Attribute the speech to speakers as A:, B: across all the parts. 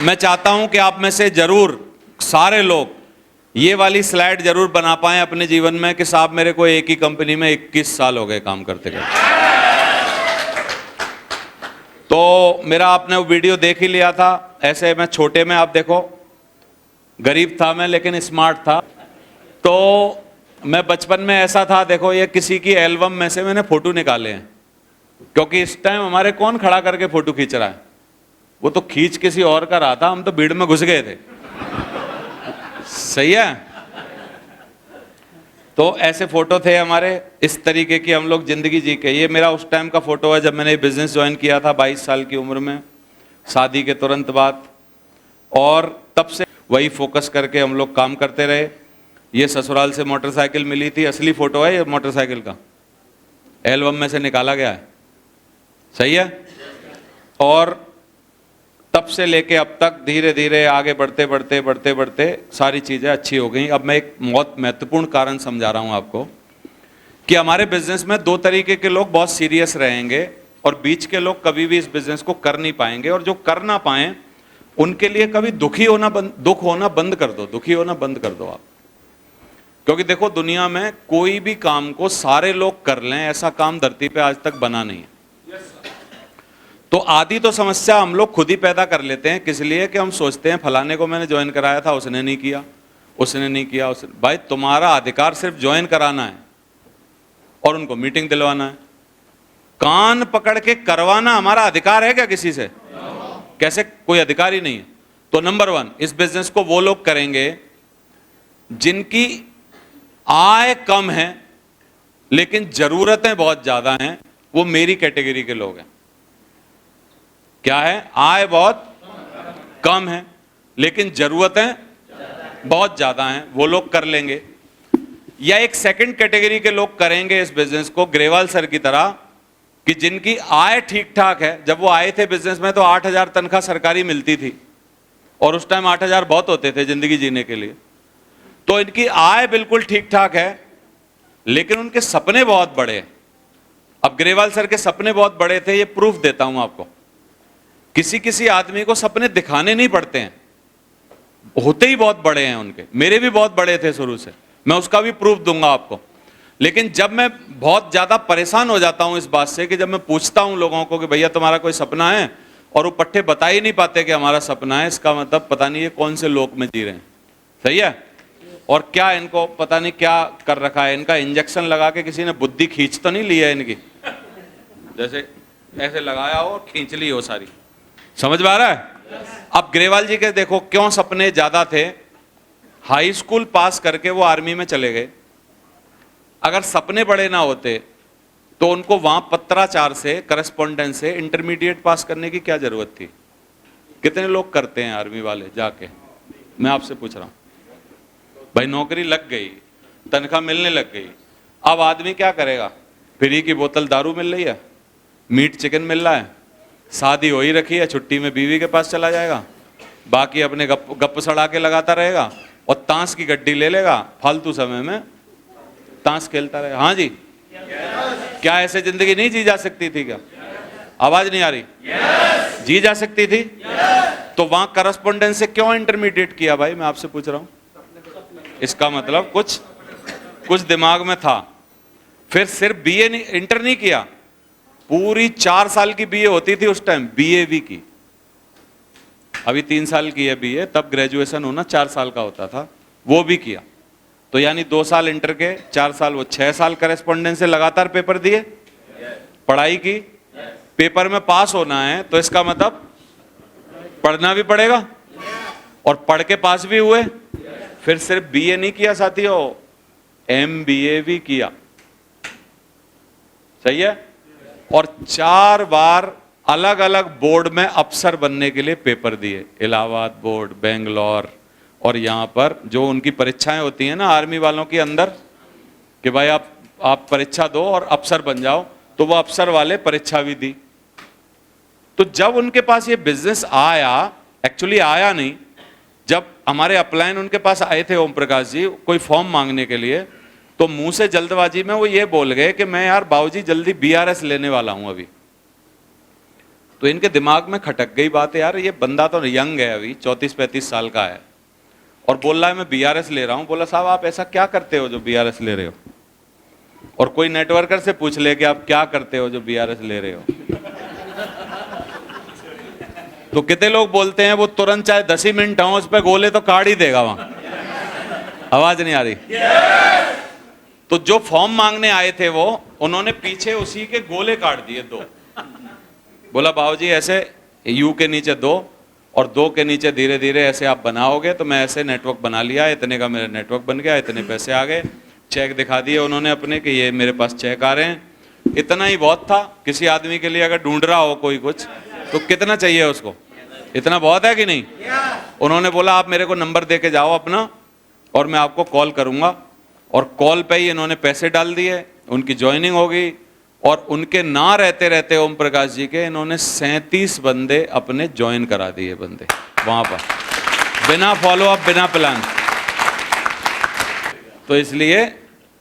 A: मैं चाहता हूं कि आप में से जरूर सारे लोग ये वाली स्लाइड जरूर बना पाएं अपने जीवन में कि साहब मेरे को एक ही कंपनी में 21 साल हो गए काम करते करते। तो मेरा आपने वो वीडियो देख ही लिया था। ऐसे मैं छोटे में, आप देखो, गरीब था मैं लेकिन स्मार्ट था। तो मैं बचपन में ऐसा था, देखो ये किसी की एल्बम में से मैंने फोटो निकाले हैं, क्योंकि इस टाइम हमारे कौन खड़ा करके फोटो खींच रहा है, वो तो खींच किसी और का रहा था, हम तो भीड़ में घुस गए थे। सही है। तो ऐसे फोटो थे हमारे, इस तरीके की हम लोग जिंदगी जी के। ये मेरा उस टाइम का फोटो है जब मैंने बिजनेस ज्वाइन किया था 22 साल की उम्र में, शादी के तुरंत बाद। और तब से वही फोकस करके हम लोग काम करते रहे। ये ससुराल से मोटरसाइकिल मिली थी, असली फोटो है ये मोटरसाइकिल का, एल्बम में से निकाला गया है। सही है। और तब से लेके अब तक धीरे धीरे आगे बढ़ते बढ़ते बढ़ते बढ़ते सारी चीज़ें अच्छी हो गई। अब मैं एक बहुत महत्वपूर्ण कारण समझा रहा हूं आपको कि हमारे बिजनेस में दो तरीके के लोग बहुत सीरियस रहेंगे और बीच के लोग कभी भी इस बिजनेस को कर नहीं पाएंगे। और जो कर ना पाए उनके लिए कभी दुख होना बंद कर दो, दुखी होना बंद कर दो आप। क्योंकि देखो, दुनिया में कोई भी काम को सारे लोग कर लें ऐसा काम धरती पे आज तक बना नहीं है। तो आधी तो समस्या हम लोग खुद ही पैदा कर लेते हैं। किस लिए? कि हम सोचते हैं फलाने को मैंने ज्वाइन कराया था, उसने नहीं किया, उसने नहीं किया, भाई तुम्हारा अधिकार सिर्फ ज्वाइन कराना है और उनको मीटिंग दिलवाना है। कान पकड़ के करवाना हमारा अधिकार है क्या किसी से? कैसे? कोई अधिकार ही नहीं है। तो नंबर 1, इस बिजनेस को वो लोग करेंगे जिनकी आय कम है लेकिन जरूरतें बहुत ज्यादा हैं। वो मेरी कैटेगरी के लोग हैं। क्या है? आय बहुत कम है लेकिन जरूरतें बहुत ज्यादा हैं, वो लोग कर लेंगे। या एक सेकंड कैटेगरी के लोग करेंगे इस बिजनेस को ग्रेवाल सर की तरह, कि जिनकी आय ठीक ठाक है। जब वो आए थे बिजनेस में तो 8,000 तनख्वाह सरकारी मिलती थी और उस टाइम 8,000 बहुत होते थे जिंदगी जीने के लिए। तो इनकी आय बिल्कुल ठीक ठाक है लेकिन उनके सपने बहुत बड़े हैं। अब ग्रेवाल सर के सपने बहुत बड़े थे, ये प्रूफ देता हूं आपको। किसी किसी आदमी को सपने दिखाने नहीं पड़ते हैं, होते ही बहुत बड़े हैं उनके। मेरे भी बहुत बड़े थे शुरू से, मैं उसका भी प्रूफ दूंगा आपको। लेकिन जब मैं बहुत ज्यादा परेशान हो जाता हूं इस बात से कि जब मैं पूछता हूं लोगों को कि भैया तुम्हारा कोई सपना है, और वो पट्टे बता ही नहीं पाते कि हमारा सपना है, इसका मतलब पता नहीं ये कौन से लोक में जी रहे हैं। सही है। और क्या इनको पता नहीं क्या कर रखा है, इनका इंजेक्शन लगा के किसी ने बुद्धि खींच तो नहीं ली है इनकी, जैसे ऐसे लगाया हो और खींच ली हो सारी। समझ में आ रहा है? अब ग्रेवाल जी के देखो क्यों सपने ज्यादा थे। हाई स्कूल पास करके वो आर्मी में चले गए। अगर सपने बड़े ना होते तो उनको वहां पत्राचार से, करस्पॉन्डेंस से इंटरमीडिएट पास करने की क्या जरूरत थी? कितने लोग करते हैं आर्मी वाले जाके? मैं आपसे पूछ रहा हूं। भाई नौकरी लग गई, तनख्वाह मिलने लग गई, अब आदमी क्या करेगा? फ्री की बोतल दारू मिल रही है, मीट चिकन मिल रहा है, शादी हो ही रखी है, छुट्टी में बीवी के पास चला जाएगा, बाकी अपने गप सड़ा के लगाता रहेगा और ताश की गड्डी ले लेगा, फालतू समय में ताश खेलता रहेगा। हाँ जी, क्या ऐसे जिंदगी नहीं जी जा सकती थी क्या? आवाज नहीं आ रही? जी जा सकती थी। तो वहां करस्पॉन्डेंस से क्यों इंटरमीडिएट किया भाई? मैं आपसे पूछ रहा हूं। इसका मतलब कुछ दिमाग में था। फिर सिर्फ बीए नहीं, इंटर नहीं किया, पूरी 4 साल की बीए होती थी उस टाइम, बीए भी की। अभी 3 साल की है बीए, तब ग्रेजुएशन होना 4 साल का होता था, वो भी किया। तो यानी 2 साल इंटर के, 4 साल वो 6 साल करेस्पॉन्डेंस से लगातार पेपर दिए, पढ़ाई की। पेपर में पास होना है तो इसका मतलब पढ़ना भी पड़ेगा, और पढ़ के पास भी हुए। फिर सिर्फ बीए नहीं किया साथियों, एमबीए भी किया। सही है। और 4 बार अलग अलग बोर्ड में अफसर बनने के लिए पेपर दिए, इलाहाबाद बोर्ड, बेंगलोर, और यहां पर जो उनकी परीक्षाएं होती हैं ना आर्मी वालों के अंदर, कि भाई आप परीक्षा दो और अफसर बन जाओ, तो वो अफसर वाले परीक्षा भी दी। तो जब उनके पास ये बिजनेस आया, एक्चुअली आया नहीं, जब हमारे अपलाइन उनके पास आए थे ओम प्रकाश जी कोई फॉर्म मांगने के लिए, तो मुंह से जल्दबाजी में वो ये बोल गए कि मैं यार बाबूजी जल्दी बीआरएस लेने वाला हूं अभी। तो इनके दिमाग में खटक गई बात है, यार ये बंदा तो यंग है, अभी 34-35 साल का है और बोल रहा है मैं बीआरएस ले रहा हूं। बोला साहब आप ऐसा क्या करते हो जो बीआरएस ले रहे हो? और कोई नेटवर्कर से पूछ ले कि आप क्या करते हो जो बीआरएस ले रहे हो, तो कितने लोग बोलते हैं वो तुरंत चाहे 10 ही मिनट हो उस पर गोले तो काट ही देगा वहां। आवाज नहीं आ रही? तो जो फॉर्म मांगने आए थे वो, उन्होंने पीछे उसी के गोले काट दिए 2। बोला बाबूजी ऐसे यू के नीचे 2 और 2 के नीचे धीरे धीरे ऐसे आप बनाओगे तो मैं ऐसे नेटवर्क बना लिया, इतने का मेरा नेटवर्क बन गया, इतने पैसे आ गए। चेक दिखा दिए उन्होंने अपने कि ये मेरे पास चेक आ रहे हैं। इतना ही बहुत था। किसी आदमी के लिए अगर ढूंढ रहा हो कोई कुछ तो कितना चाहिए उसको? इतना बहुत है कि नहीं? उन्होंने बोला आप मेरे को नंबर दे के जाओ अपना और मैं आपको कॉल करूंगा। और कॉल पे ही इन्होंने पैसे डाल दिए, उनकी ज्वाइनिंग हो गई और उनके ना रहते रहते ओम प्रकाश जी के इन्होंने 37 बंदे अपने ज्वाइन करा दिए, बंदे वहां पर, बिना फॉलो अप, बिना प्लान। तो इसलिए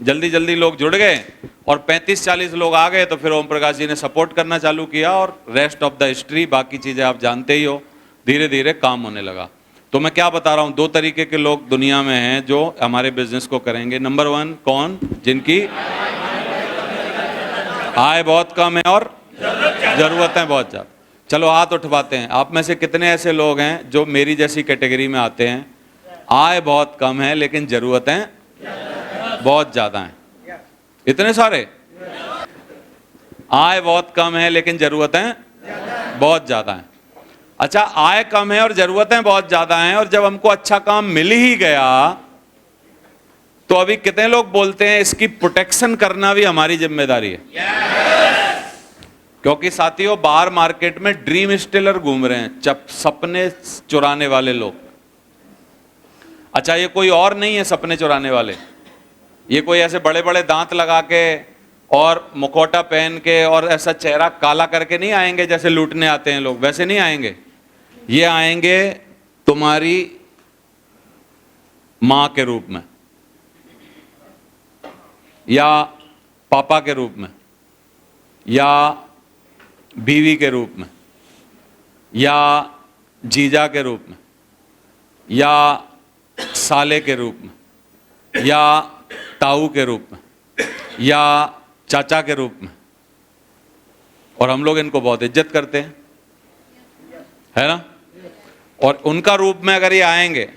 A: जल्दी जल्दी लोग जुड़ गए और 35-40 लोग आ गए तो फिर ओम प्रकाश जी ने सपोर्ट करना चालू किया और रेस्ट ऑफ द हिस्ट्री, बाकी चीजें आप जानते ही हो। धीरे धीरे काम होने लगा। तो मैं क्या बता रहा हूं, 2 तरीके के लोग दुनिया में हैं जो हमारे बिजनेस को करेंगे। नंबर 1 कौन? जिनकी आय बहुत कम है और जरूरतें बहुत ज्यादा। चलो हाथ उठवाते हैं। आप में से कितने ऐसे लोग हैं जो मेरी जैसी कैटेगरी में आते हैं? आय बहुत कम है लेकिन जरूरतें बहुत ज्यादा हैं। इतने सारे। आय बहुत कम है लेकिन जरूरतें बहुत ज्यादा हैं। अच्छा, आय कम है और जरूरतें बहुत ज्यादा हैं और जब हमको अच्छा काम मिल ही गया तो अभी कितने लोग बोलते हैं इसकी प्रोटेक्शन करना भी हमारी जिम्मेदारी है। क्योंकि साथियों बाहर मार्केट में ड्रीम स्टीलर घूम रहे हैं, सपने चुराने वाले लोग। अच्छा, ये कोई और नहीं है सपने चुराने वाले। ये कोई ऐसे बड़े बड़े दांत लगा के और मुखौटा पहन के और ऐसा चेहरा काला करके नहीं आएंगे जैसे लूटने आते हैं लोग, वैसे नहीं आएंगे। ये आएंगे तुम्हारी मां के रूप में या पापा के रूप में या बीवी के रूप में या जीजा के रूप में या साले के रूप में या ताऊ के रूप में या चाचा के रूप में। और हम लोग इनको बहुत इज्जत करते हैं, है ना? और उनका रूप में अगर ये आएंगे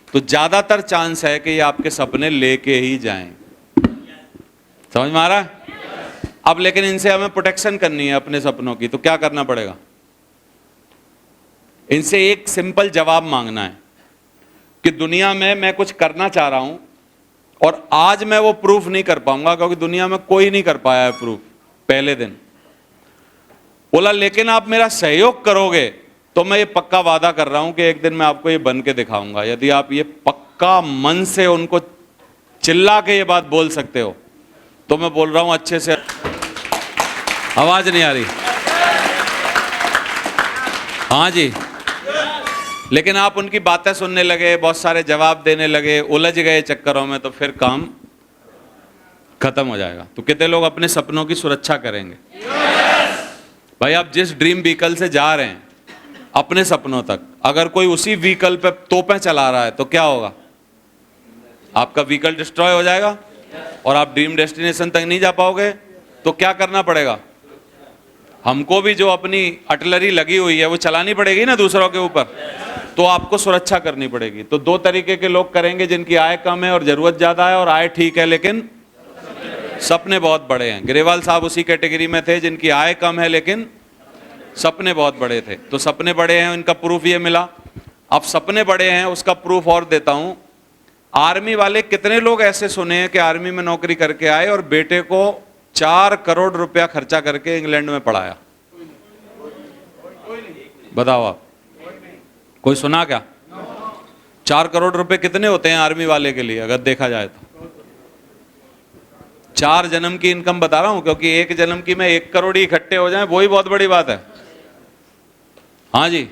A: तो ज्यादातर चांस है कि ये आपके सपने लेके ही जाएं। समझ में आ रहा है? अब लेकिन इनसे हमें प्रोटेक्शन करनी है अपने सपनों की, तो क्या करना पड़ेगा? इनसे एक सिंपल जवाब मांगना है कि दुनिया में मैं कुछ करना चाह रहा हूं और आज मैं वो प्रूफ नहीं कर पाऊंगा क्योंकि दुनिया में कोई नहीं कर पाया है प्रूफ पहले दिन। बोला लेकिन आप मेरा सहयोग करोगे तो मैं ये पक्का वादा कर रहा हूं कि एक दिन मैं आपको ये बन के दिखाऊंगा। यदि आप ये पक्का मन से उनको चिल्ला के ये बात बोल सकते हो तो मैं बोल रहा हूं अच्छे से। आवाज नहीं आ रही? हाँ जी। लेकिन आप उनकी बातें सुनने लगे, बहुत सारे जवाब देने लगे, उलझ गए चक्करों में, तो फिर काम खत्म हो जाएगा। तो कितने लोग अपने सपनों की सुरक्षा करेंगे? भाई आप जिस ड्रीम व्हीकल से जा रहे हैं अपने सपनों तक, अगर कोई उसी व्हीकल पे तोपें चला रहा है तो क्या होगा? आपका व्हीकल डिस्ट्रॉय हो जाएगा और आप ड्रीम डेस्टिनेशन तक नहीं जा पाओगे। तो क्या करना पड़ेगा? हमको भी जो अपनी अटलरी लगी हुई है वो चलानी पड़ेगी ना दूसरों के ऊपर, तो आपको सुरक्षा करनी पड़ेगी। तो 2 तरीके के लोग करेंगे, जिनकी आय कम है और जरूरत ज्यादा है, और आय ठीक है लेकिन सपने बहुत बड़े हैं। ग्रेवाल साहब उसी कैटेगरी में थे जिनकी आय कम है लेकिन सपने बहुत बड़े थे। तो सपने बड़े हैं, इनका प्रूफ ये मिला। अब सपने बड़े हैं उसका प्रूफ और देता हूं। आर्मी वाले कितने लोग ऐसे सुने हैं कि आर्मी में नौकरी करके आए और बेटे को 4 करोड़ रुपया खर्चा करके इंग्लैंड में पढ़ाया? बताओ आप, कोई सुना क्या? 4 करोड़ रुपए कितने होते हैं आर्मी वाले के लिए अगर देखा जाए तो? 4 जन्म की इनकम बता रहा हूं, क्योंकि एक जन्म की में 1 करोड़ ही इकट्ठे हो जाए वही बहुत बड़ी बात है। हाँ जी,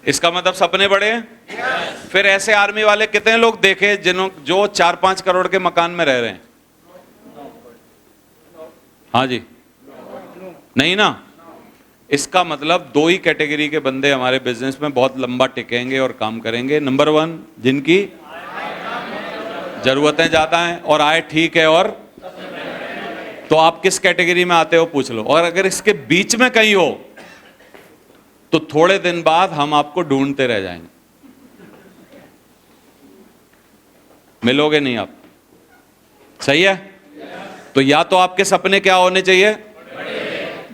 A: इसका मतलब सपने बड़े हैं। फिर ऐसे आर्मी वाले कितने लोग देखे जो 4-5 करोड़ के मकान में रह रहे हैं? हाँ जी, नहीं ना। इसका मतलब दो ही कैटेगरी के बंदे हमारे बिजनेस में बहुत लंबा टिकेंगे और काम करेंगे। नंबर 1, जिनकी जरूरतें ज्यादा हैं और आय ठीक है, और तो आप किस कैटेगरी में आते हो पूछ लो। और अगर इसके बीच में कहीं हो तो थोड़े दिन बाद हम आपको ढूंढते रह जाएंगे, मिलोगे नहीं आप। सही है? तो या तो आपके सपने क्या होने चाहिए,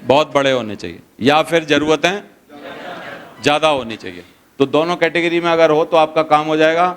A: बहुत बड़े होने चाहिए, या फिर जरूरतें ज्यादा होनी चाहिए। तो दोनों कैटेगरी में अगर हो तो आपका काम हो जाएगा